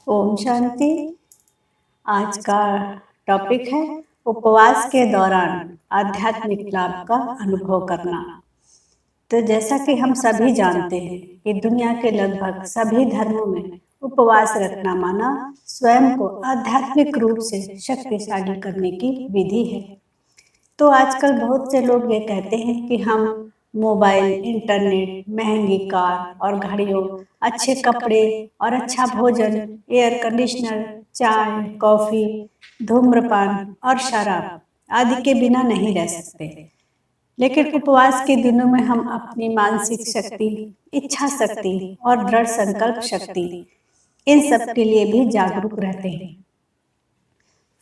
ओम शांति। आज का टॉपिक है उपवास के दौरान आध्यात्मिक लाभ का अनुभव करना। तो जैसा कि हम सभी जानते हैं कि दुनिया के लगभग सभी धर्मों में उपवास रखना माना स्वयं को आध्यात्मिक रूप से शक्तिशाली करने की विधि है। तो आजकल बहुत से लोग ये कहते हैं कि हम मोबाइल, इंटरनेट, महंगी कार और घड़ियों, अच्छे कपड़े और अच्छा भोजन, एयर कंडीशनर, चाय, कॉफी, धूम्रपान और शराब आदि के बिना नहीं रह सकते। लेकिन उपवास के दिनों में हम अपनी मानसिक शक्ति, इच्छा शक्ति और दृढ़ संकल्प शक्ति, इन सब के लिए भी जागरूक रहते हैं।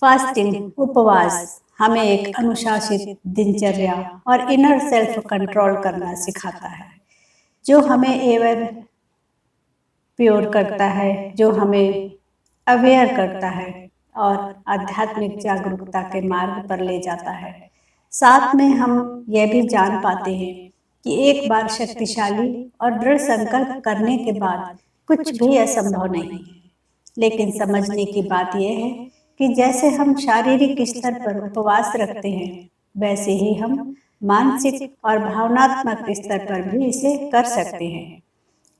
फास्टिंग, उपवास हमें एक अनुशासित दिनचर्या और इनर सेल्फ कंट्रोल करना सिखाता है, जो हमें एवर प्योर करता है, जो हमें अवेयर करता है और आध्यात्मिक जागरूकता के मार्ग पर ले जाता है। साथ में हम यह भी जान पाते हैं कि एक बार शक्तिशाली और दृढ़ संकल्प करने के बाद कुछ भी असंभव नहीं है। लेकिन समझने की बात यह है कि जैसे हम शारीरिक स्तर पर उपवास रखते हैं, वैसे ही हम मानसिक और भावनात्मक स्तर पर भी इसे कर सकते हैं।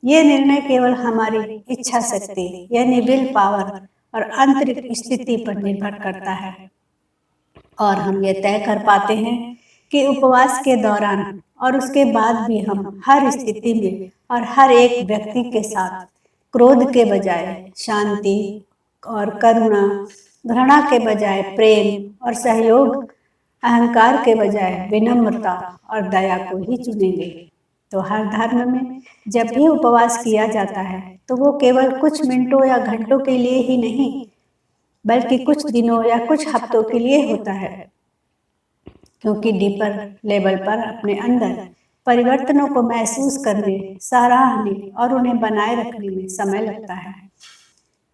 ये निर्णय केवल हमारी इच्छा शक्ति यानी विल पावर और आंतरिक स्थिति पर निर्भर करता है, और हम ये तय कर पाते हैं कि उपवास के दौरान और उसके बाद भी हम हर स्थिति में और हर एक व्यक्ति के साथ क्रोध के बजाय शांति और करुणा, घृणा के बजाय प्रेम और सहयोग, अहंकार के बजाय विनम्रता और दया को ही चुनेंगे। तो हर धर्म में जब भी उपवास किया जाता है तो वो केवल कुछ मिनटों या घंटों के लिए ही नहीं, बल्कि कुछ दिनों या कुछ हफ्तों के लिए होता है, क्योंकि डीपर लेवल पर अपने अंदर परिवर्तनों को महसूस करने, सराहने और उन्हें बनाए रखने में समय लगता है।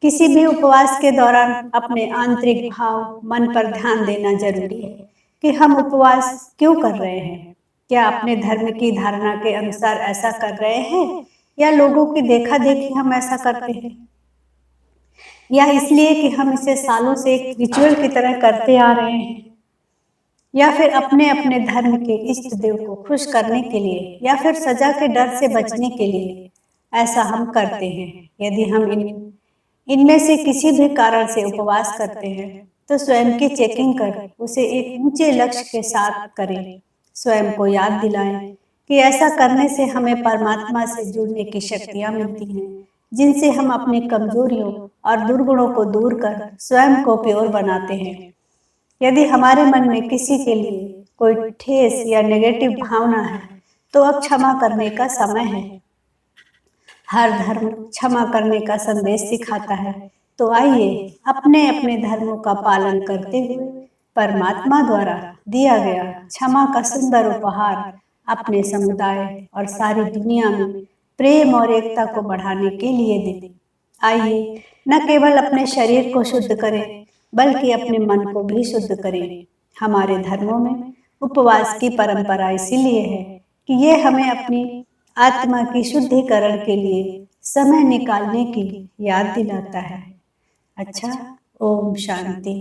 किसी भी उपवास के दौरान अपने आंतरिक भाव, मन पर ध्यान देना जरूरी है कि हम उपवास क्यों कर रहे हैं। क्या अपने धर्म की धारणा के अनुसार ऐसा कर रहे हैं, या लोगों की देखा देखी हम ऐसा करते हैं, या इसलिए कि हम इसे सालों से एक रिचुअल की तरह करते आ रहे हैं, या फिर अपने अपने धर्म के इष्ट देव को खुश करने के लिए, या फिर सजा के डर से बचने के लिए ऐसा हम करते हैं। यदि हम इनमें से किसी भी कारण से उपवास करते हैं तो स्वयं की चेकिंग कर उसे एक ऊंचे लक्ष्य के साथ करें। स्वयं को याद दिलाएं कि ऐसा करने से हमें परमात्मा से जुड़ने की शक्तियां मिलती हैं, जिनसे हम अपनी कमजोरियों और दुर्गुणों को दूर कर स्वयं को प्योर बनाते हैं। यदि हमारे मन में किसी के लिए कोई ठेस या नेगेटिव भावना है तो अब क्षमा करने का समय है। हर धर्म क्षमा करने का संदेश सिखाता है। तो आइए अपने अपने धर्मों का पालन करते हुए परमात्मा द्वारा दिया गया क्षमा का सुंदर उपहार अपने समुदाय और सारी दुनिया में प्रेम और एकता को बढ़ाने के लिए दें। आइए न केवल अपने शरीर को शुद्ध करें, बल्कि अपने मन को भी शुद्ध करें। हमारे धर्मों में उपवास की परंपरा इसीलिए है कि ये हमें अपनी आत्मा की शुद्धिकरण के लिए समय निकालने की याद दिलाता है। अच्छा, ओम शांति।